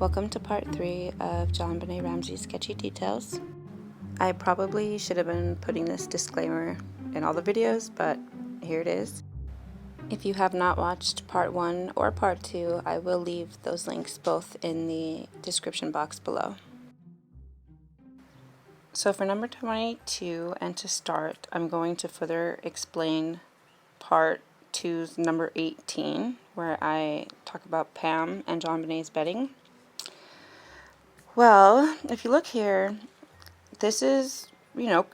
Welcome to part 3 of Jonbenét Ramsey's Sketchy Details. I probably should have been putting this disclaimer in all the videos, but here it is. If you have not watched part 1 or part 2, I will leave those links both in the description box below. So for number 22, and to start, I'm going to further explain part 2's number 18, where I talk about Pam and Jonbenét's bedding. Well, if you look here, this is,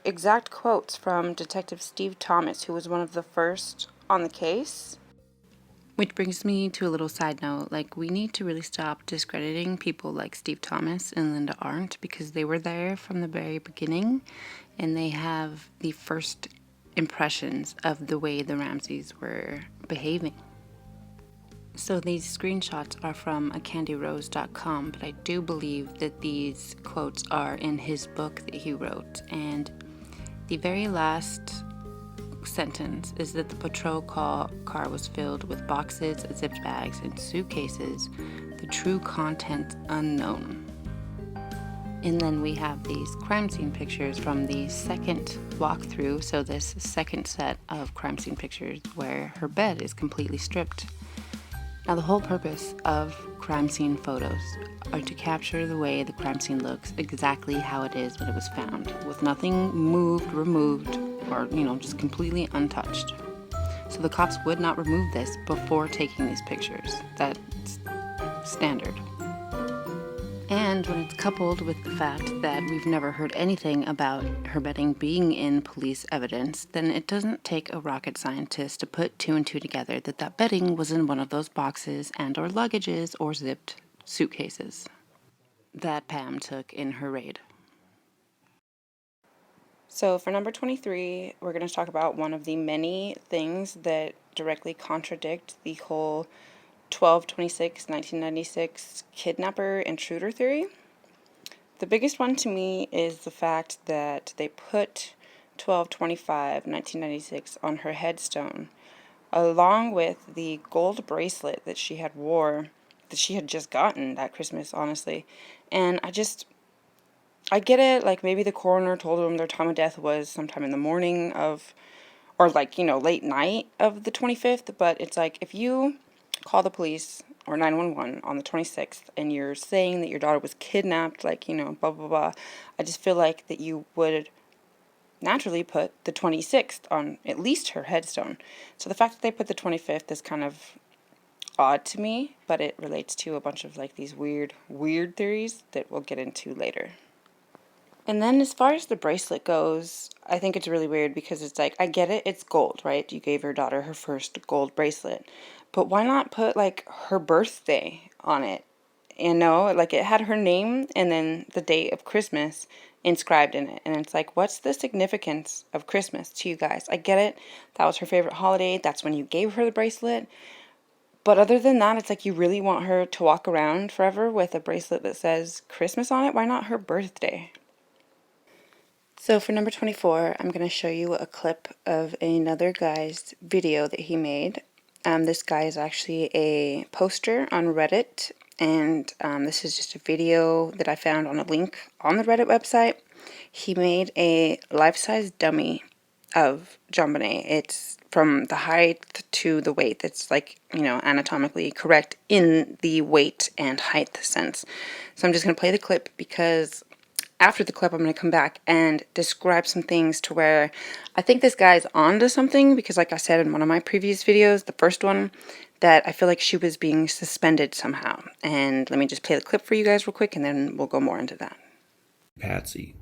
exact quotes from Detective Steve Thomas, who was one of the first on the case. Which brings me to a little side note, we need to really stop discrediting people like Steve Thomas and Linda Arndt, because they were there from the very beginning, and they have the first impressions of the way the Ramseys were behaving. So these screenshots are from acandyrose.com, but I do believe that these quotes are in his book that he wrote. And the very last sentence is that the patrol car was filled with boxes, zipped bags, and suitcases, the true content unknown. And then we have these crime scene pictures from the second walkthrough, so this second set of crime scene pictures where her bed is completely stripped. Now, the whole purpose of crime scene photos are to capture the way the crime scene looks exactly how it is when it was found, with nothing moved, removed, or, just completely untouched. So the cops would not remove this before taking these pictures. That's standard. And when it's coupled with the fact that we've never heard anything about her bedding being in police evidence, then it doesn't take a rocket scientist to put 2 and 2 together that bedding was in one of those boxes and or luggages or zipped suitcases that Pam took in her raid. So for number 23, we're going to talk about one of the many things that directly contradict the whole 12/26/1996 kidnapper-intruder theory. The biggest one to me is the fact that they put 12/25/1996 on her headstone, along with the gold bracelet that she had just gotten that Christmas, honestly. And I get it, maybe the coroner told them their time of death was sometime in the morning of, or late night of the 25th, but it's if you call the police or 911 on the 26th and you're saying that your daughter was kidnapped, blah, blah, blah, I just feel like that you would naturally put the 26th on at least her headstone. So the fact that they put the 25th is kind of odd to me, but it relates to a bunch of these weird theories that we'll get into later. And then as far as the bracelet goes, I think it's really weird because it's I get it, it's gold, right? You gave your daughter her first gold bracelet. But why not put her birthday on it? It had her name and then the date of Christmas inscribed in it. And it's what's the significance of Christmas to you guys? I get it. That was her favorite holiday. That's when you gave her the bracelet. But other than that, it's you really want her to walk around forever with a bracelet that says Christmas on it? Why not her birthday? So for number 24, I'm going to show you a clip of another guy's video that he made. This guy is actually a poster on Reddit, and this is just a video that I found on a link on the Reddit website. He made a life-size dummy of Jonbenét. It's from the height to the weight. It's anatomically correct in the weight and height sense. So I'm just going to play the clip because after the clip, I'm going to come back and describe some things to where I think this guy's onto something, because like I said in one of my previous videos, the first one, that I feel like she was being suspended somehow. And let me just play the clip for you guys real quick, and then we'll go more into that. Patsy.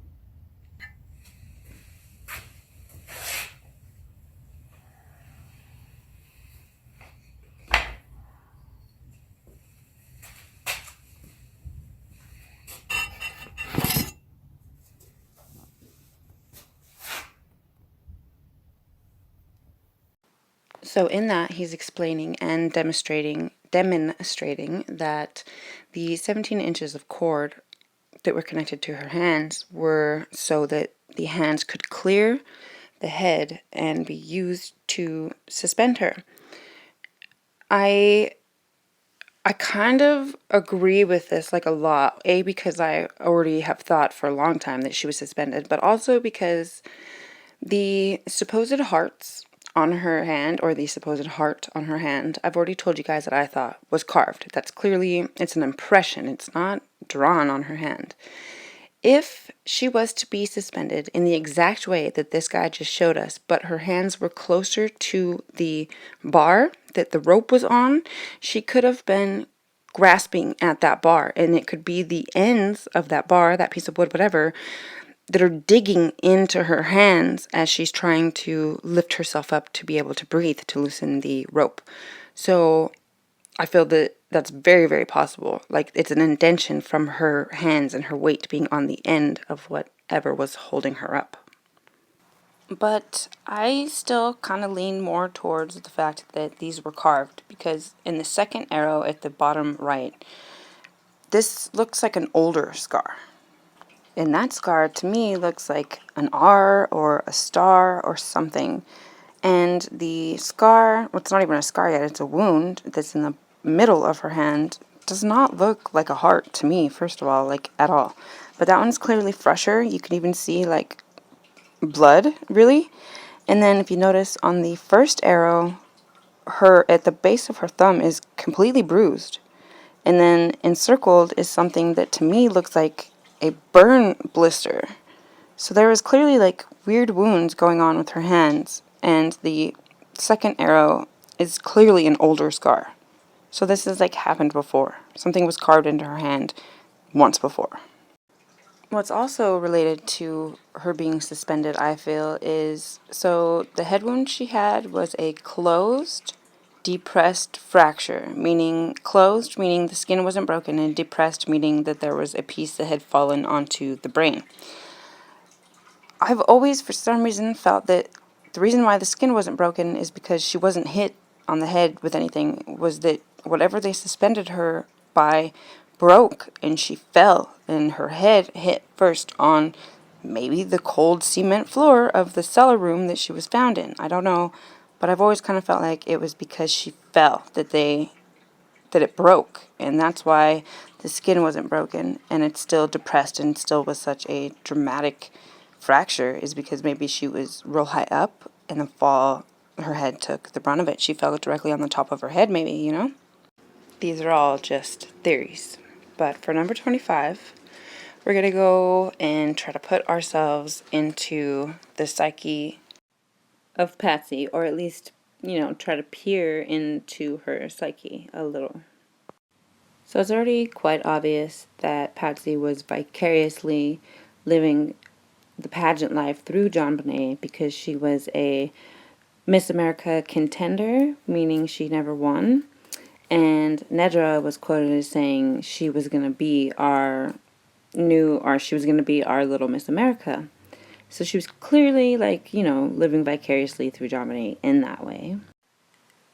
So in that, he's explaining and demonstrating that the 17 inches of cord that were connected to her hands were so that the hands could clear the head and be used to suspend her. I I kind of agree with this like a lot. A, because I already have thought for a long time that she was suspended, but also because the supposed hearts on her hand, or the supposed heart on her hand, I've already told you guys that I thought was carved. That's clearly, it's an impression. It's not drawn on her hand. If she was to be suspended in the exact way that this guy just showed us, but her hands were closer to the bar that the rope was on, she could have been grasping at that bar, and it could be the ends of that bar, that piece of wood, whatever, that are digging into her hands as she's trying to lift herself up to be able to breathe, to loosen the rope. So I feel that that's very, very possible. Like, it's an indentation from her hands and her weight being on the end of whatever was holding her up. But I still kind of lean more towards the fact that these were carved, because in the second arrow at the bottom right, this looks like an older scar. And that scar to me looks like an R or a star or something. And the scar, well, it's not even a scar yet, it's a wound that's in the middle of her hand, does not look like a heart to me, first of all, like at all. But that one's clearly fresher. You can even see like blood, really. And then if you notice on the first arrow, her at the base of her thumb is completely bruised. And then encircled is something that to me looks like a burn blister. So there was clearly like weird wounds going on with her hands, and the second arrow is clearly an older scar. So this has like happened before. Something was carved into her hand once before. What's also related to her being suspended, I feel, is so the head wound she had was a closed, depressed fracture, meaning closed, meaning the skin wasn't broken, and depressed, meaning that there was a piece that had fallen onto the brain. I've always, for some reason, felt that the reason why the skin wasn't broken is because she wasn't hit on the head with anything, was that whatever they suspended her by broke and she fell, and her head hit first on maybe the cold cement floor of the cellar room that she was found in. I don't know, but I've always kind of felt like it was because she fell that it broke, and that's why the skin wasn't broken and it's still depressed and still was such a dramatic fracture, is because maybe she was real high up and the fall, her head took the brunt of it. She fell directly on the top of her head, maybe, you know? These are all just theories. But for number 25, we're going to go and try to put ourselves into the psyche of Patsy, or at least, try to peer into her psyche a little. So it's already quite obvious that Patsy was vicariously living the pageant life through Jonbenét, because she was a Miss America contender, meaning she never won. And Nedra was quoted as saying she was going to be she was going to be our little Miss America. So she was clearly living vicariously through Jonbenét in that way.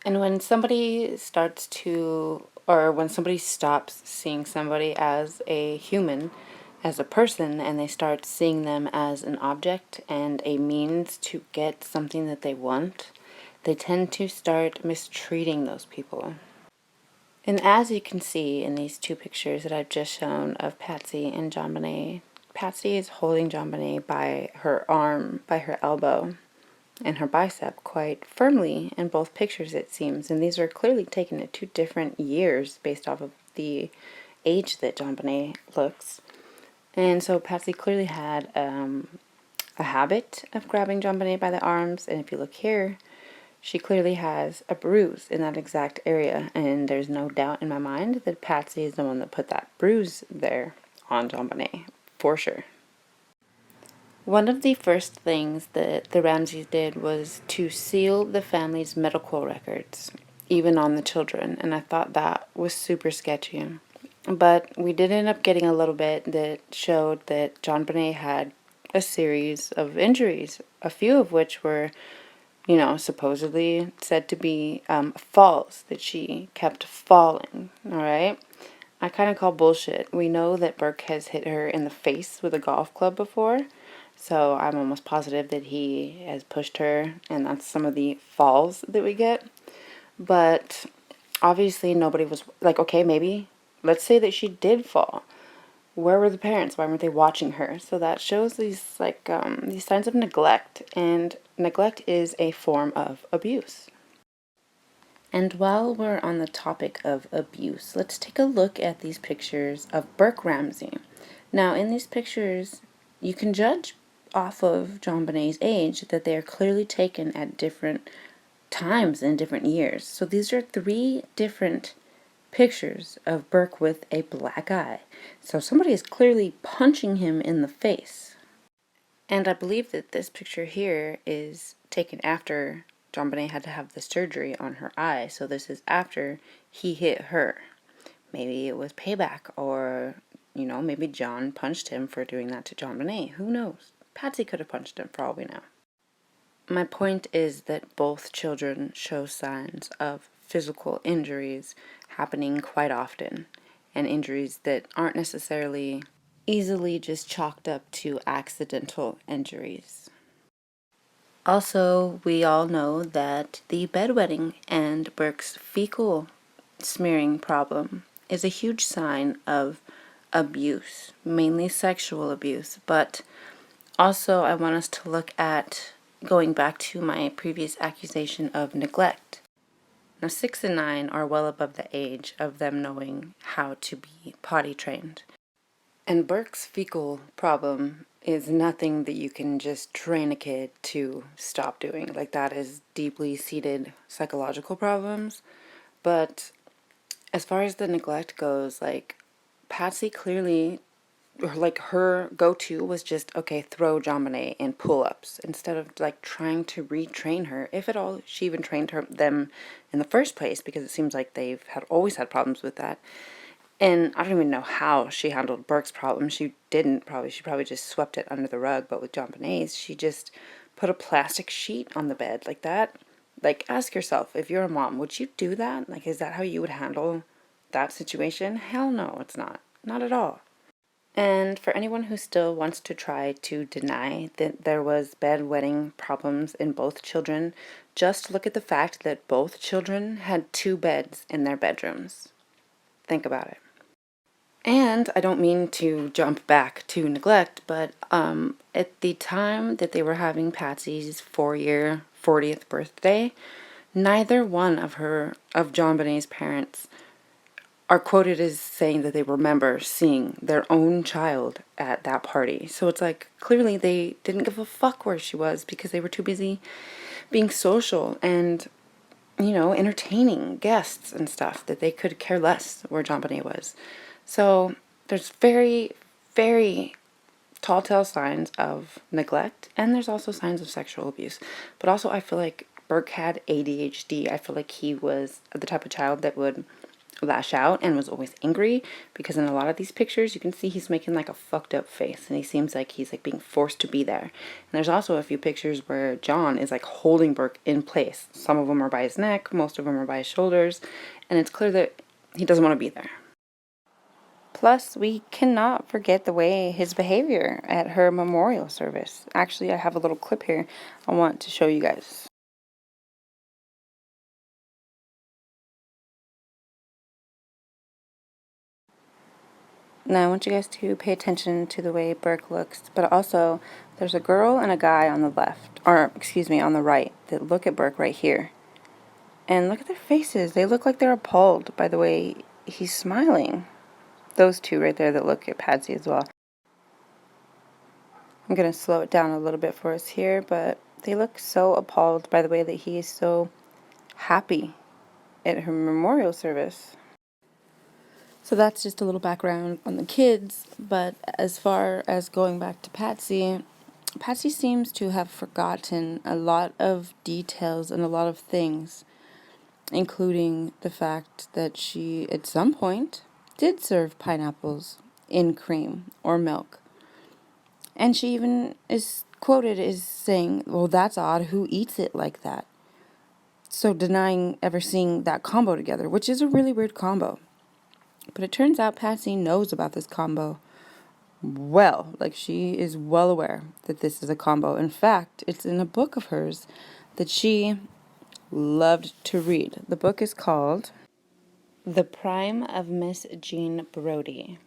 And when somebody when somebody stops seeing somebody as a human, as a person, and they start seeing them as an object and a means to get something that they want, they tend to start mistreating those people. And as you can see in these two pictures that I've just shown of Patsy and Jonbenét, Patsy is holding Jonbenét by her arm, by her elbow, and her bicep quite firmly in both pictures, it seems. And these are clearly taken at two different years based off of the age that Jonbenét looks. And so Patsy clearly had a habit of grabbing Jonbenét by the arms. And if you look here, she clearly has a bruise in that exact area. And there's no doubt in my mind that Patsy is the one that put that bruise there on Jonbenét, for sure. One of the first things that the Ramseys did was to seal the family's medical records, even on the children, and I thought that was super sketchy. But we did end up getting a little bit that showed that Jonbenét had a series of injuries, a few of which were, supposedly said to be falls, that she kept falling, all right? I kind of call bullshit. We know that Burke has hit her in the face with a golf club before, so I'm almost positive that he has pushed her, and that's some of the falls that we get. But obviously nobody was, like, okay, maybe, let's say that she did fall. Where were the parents? Why weren't they watching her? So that shows these, like, these signs of neglect, and neglect is a form of abuse. And while we're on the topic of abuse, let's take a look at these pictures of Burke Ramsey. Now, in these pictures, you can judge off of Jonbenèt's age that they are clearly taken at different times in different years. So these are 3 different pictures of Burke with a black eye. So somebody is clearly punching him in the face. And I believe that this picture here is taken after Jonbenét had to have the surgery on her eye. So this is after he hit her. Maybe it was payback, or, you know, maybe John punched him for doing that to Jonbenét. Who knows? Patsy could have punched him for all we know. My point is that both children show signs of physical injuries happening quite often, and injuries that aren't necessarily easily just chalked up to accidental injuries. Also, we all know that the bedwetting and Burke's fecal smearing problem is a huge sign of abuse, mainly sexual abuse, but also I want us to look at going back to my previous accusation of neglect. Now, 6 and 9 are well above the age of them knowing how to be potty trained. And Burke's fecal problem is nothing that you can just train a kid to stop doing. Like, that is deeply seated psychological problems. But as far as the neglect goes, like, Patsy clearly, like, her go-to was just, okay, throw Jonbenét in pull-ups instead of, like, trying to retrain her, if at all she even trained them in the first place, because it seems like they've always had problems with that. And I don't even know how she handled Burke's problem. She didn't, probably. She probably just swept it under the rug. But with Jonbenèt's, she just put a plastic sheet on the bed like that. Like, ask yourself, if you're a mom, would you do that? Like, is that how you would handle that situation? Hell no, it's not. Not at all. And for anyone who still wants to try to deny that there was bedwetting problems in both children, just look at the fact that both children had 2 beds in their bedrooms. Think about it. And I don't mean to jump back to neglect, but at the time that they were having Patsy's 4-year 40th birthday, neither one of Jonbenèt's parents are quoted as saying that they remember seeing their own child at that party. So it's like, clearly they didn't give a fuck where she was because they were too busy being social and, you know, entertaining guests and stuff, that they could care less where Jonbenét was. So there's very, very telltale signs of neglect, and there's also signs of sexual abuse. But also, I feel like Burke had ADHD. I feel like he was the type of child that would lash out and was always angry, because in a lot of these pictures you can see he's making like a fucked up face, and he seems like he's like being forced to be there. And there's also a few pictures where John is like holding Burke in place. Some of them are by his neck, most of them are by his shoulders, and it's clear that he doesn't want to be there. Plus, we cannot forget the way his behavior at her memorial service. Actually, I have a little clip here I want to show you guys. Now, I want you guys to pay attention to the way Burke looks, but also there's a girl and a guy on the left, or excuse me, on the right, that look at Burke right here. And look at their faces. They look like they're appalled by the way he's smiling. Those two right there that look at Patsy as well. I'm going to slow it down a little bit for us here, but they look so appalled by the way that he is so happy at her memorial service. So that's just a little background on the kids, but as far as going back to Patsy, Patsy seems to have forgotten a lot of details and a lot of things, including the fact that she, at some point, did serve pineapples in cream or milk. And she even is quoted as saying, well, that's odd, who eats it like that? So denying ever seeing that combo together, which is a really weird combo. But it turns out Patsy knows about this combo well. Like, she is well aware that this is a combo. In fact, it's in a book of hers that she loved to read. The book is called The Prime of Miss Jean Brodie.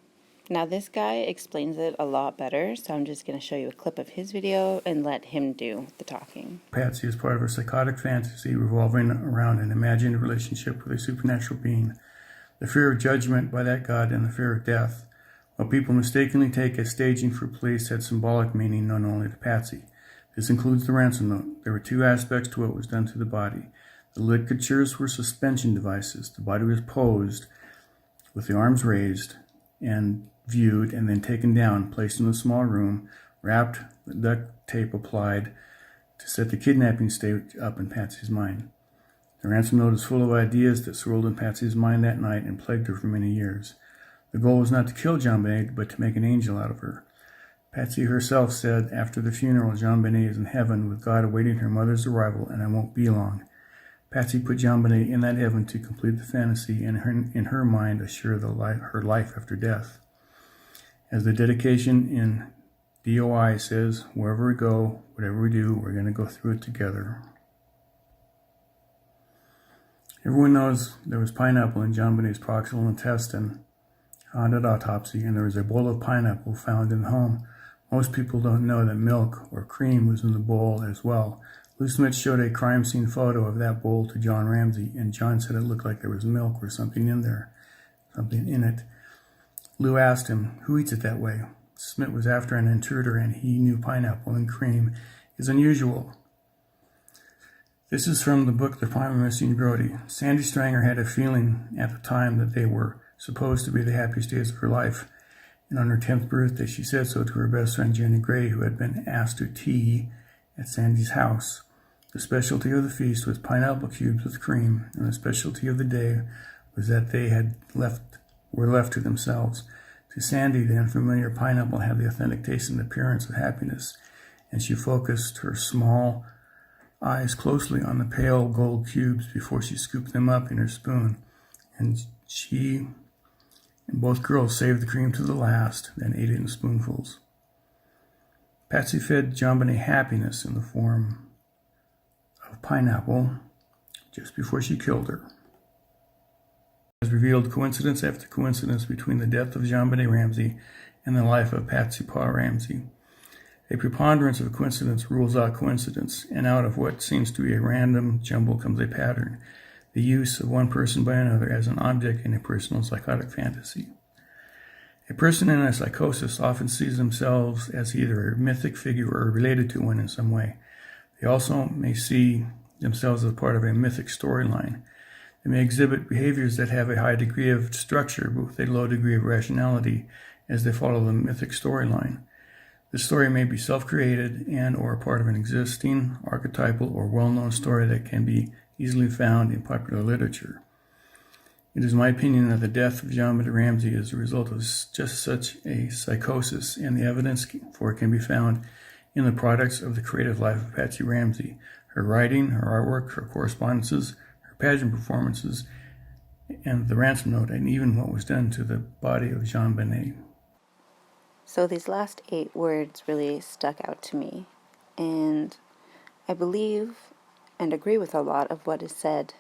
Now this guy explains it a lot better, so I'm just going to show you a clip of his video and let him do the talking. Patsy is part of a psychotic fantasy revolving around an imagined relationship with a supernatural being, the fear of judgment by that god and the fear of death. What people mistakenly take as staging for police had symbolic meaning known only to Patsy. This includes the ransom note. There were two aspects to what was done to the body. The ligatures were suspension devices. The body was posed with the arms raised and viewed and then taken down, placed in a small room, wrapped with duct tape applied to set the kidnapping stage up in Patsy's mind. The ransom note is full of ideas that swirled in Patsy's mind that night and plagued her for many years. The goal was not to kill Jonbenét, but to make an angel out of her. Patsy herself said after the funeral, Jonbenét is in heaven with God awaiting her mother's arrival, and I won't be long. Patsy put Jonbenét in that heaven to complete the fantasy and in her mind assure her life after death. As the dedication in DOI says, wherever we go, whatever we do, we're going to go through it together. Everyone knows there was pineapple in Jonbenét's proximal intestine found at autopsy, and there was a bowl of pineapple found in the home. Most people don't know that milk or cream was in the bowl as well. Lou Smith showed a crime scene photo of that bowl to John Ramsey, and John said it looked like there was milk or something in there, something in it. Lou asked him, who eats it that way? Smith was after an intruder, and he knew pineapple and cream is unusual. This is from the book The Prime of Miss Jean Brodie. Sandy Stranger had a feeling at the time that they were supposed to be the happiest days of her life, and on her 10th birthday she said so to her best friend Jenny Gray, who had been asked to tea at Sandy's house. The specialty of the feast was pineapple cubes with cream, and the specialty of the day was that they were left to themselves. To Sandy, the unfamiliar pineapple had the authentic taste and appearance of happiness, and she focused her small eyes closely on the pale gold cubes before she scooped them up in her spoon, and she and both girls saved the cream to the last, then ate it in spoonfuls. Patsy fed Jonbenét happiness in the form of pineapple just before she killed her. Has revealed coincidence after coincidence between the death of Jonbenét Ramsey and the life of Patsy Pa Ramsey. A preponderance of coincidence rules out coincidence, and out of what seems to be a random jumble comes a pattern, the use of one person by another as an object in a personal psychotic fantasy. A person in a psychosis often sees themselves as either a mythic figure or related to one in some way. They also may see themselves as part of a mythic storyline. They may exhibit behaviors that have a high degree of structure, but with a low degree of rationality as they follow the mythic storyline. The story may be self-created and or part of an existing, archetypal, or well-known story that can be easily found in popular literature. It is my opinion that the death of Jonbenét Ramsey is a result of just such a psychosis, and the evidence for it can be found in the products of the creative life of Patsy Ramsey, her writing, her artwork, her correspondences, her pageant performances, and the ransom note, and even what was done to the body of Jonbenét. So these last 8 words really stuck out to me, and I believe and agree with a lot of what is said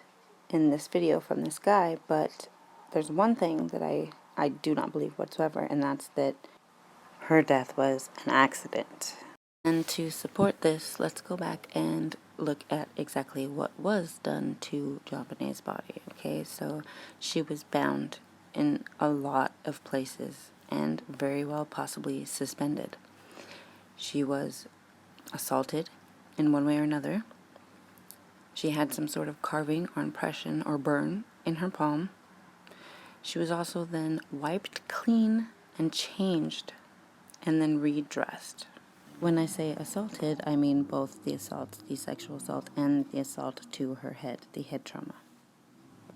in this video from this guy, but there's one thing that I do not believe whatsoever, and that's that her death was an accident. And to support this, let's go back and look at exactly what was done to Jonbenét's body. Okay, so she was bound in a lot of places and very well possibly suspended. She was assaulted in one way or another. She had some sort of carving or impression or burn in her palm. She was also then wiped clean and changed and then redressed. When I say assaulted, I mean both the assault, the sexual assault, and the assault to her head, the head trauma.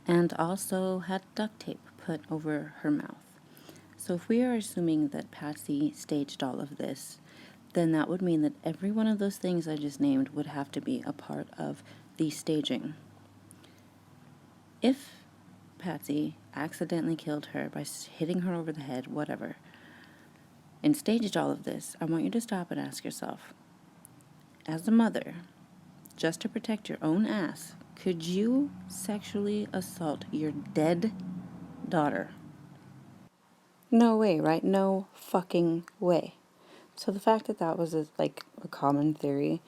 And also had duct tape put over her mouth. So if we are assuming that Patsy staged all of this, then that would mean that every one of those things I just named would have to be a part of the staging. If Patsy accidentally killed her by hitting her over the head, whatever, and staged all of this, I want you to stop and ask yourself, as a mother, just to protect your own ass, could you sexually assault your dead daughter. No way, right? No fucking way. So the fact that that was a common theory,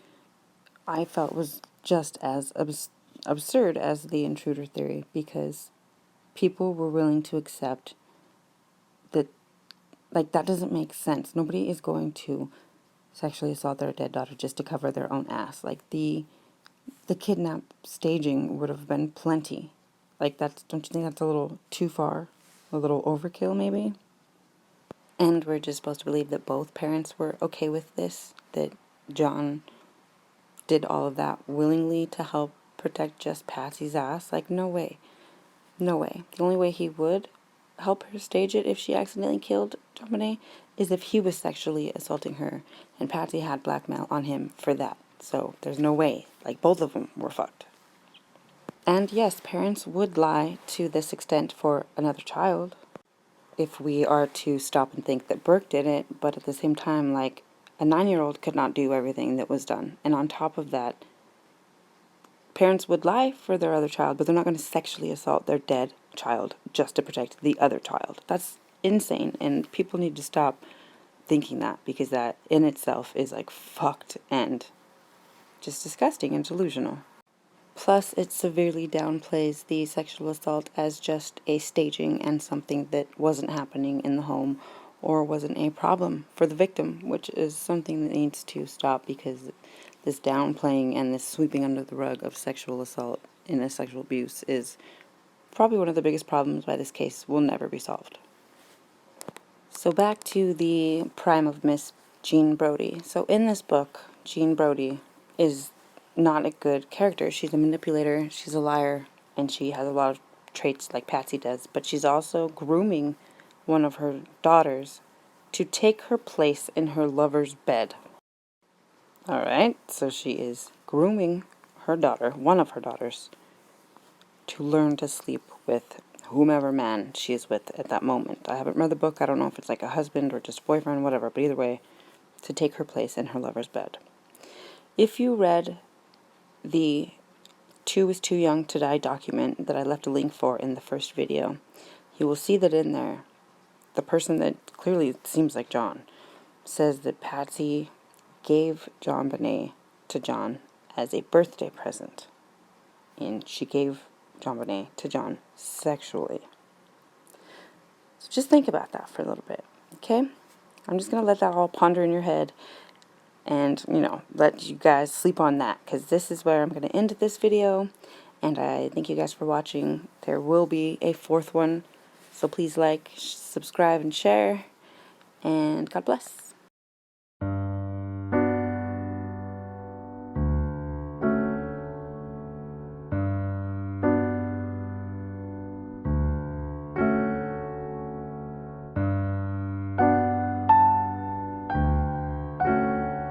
I felt was just as absurd as the intruder theory, because people were willing to accept that, that doesn't make sense. Nobody is going to sexually assault their dead daughter just to cover their own ass. Like, the kidnap staging would have been plenty. Like, that's, don't you think that's a little too far? A little overkill, maybe? And we're just supposed to believe that both parents were okay with this, that John did all of that willingly to help protect just Patsy's ass. Like, no way. No way. The only way he would help her stage it if she accidentally killed Jonbenét is if he was sexually assaulting her and Patsy had blackmail on him for that. So there's no way. Like, both of them were fucked. And yes, parents would lie to this extent for another child, if we are to stop and think that Burke did it, but at the same time, like, a 9-year-old could not do everything that was done. And on top of that, parents would lie for their other child, but they're not going to sexually assault their dead child just to protect the other child. That's insane, and people need to stop thinking that, because that in itself is, like, fucked and just disgusting and delusional. Plus, it severely downplays the sexual assault as just a staging and something that wasn't happening in the home or wasn't a problem for the victim, which is something that needs to stop, because this downplaying and this sweeping under the rug of sexual assault and sexual abuse is probably one of the biggest problems why this case will never be solved. So back to the prime of Miss Jean Brodie. So in this book, Jean Brodie is not a good character. She's a manipulator, she's a liar, and she has a lot of traits like Patsy does, but she's also grooming one of her daughters to take her place in her lover's bed. Alright, so she is grooming her daughter, one of her daughters, to learn to sleep with whomever man she is with at that moment. I haven't read the book, I don't know if it's like a husband or just boyfriend, whatever, but either way, to take her place in her lover's bed. If you read the 2 is Too Young to Die document that I left a link for in the first video, you will see that in there, the person that clearly seems like John says that Patsy gave Jonbenét to John as a birthday present, and she gave Jonbenét to John sexually. So just think about that for a little bit, okay? I'm just going to let that all ponder in your head and, let you guys sleep on that, because this is where I'm going to end this video, and I thank you guys for watching. There will be a 4th one, so please like, subscribe, and share, and God bless.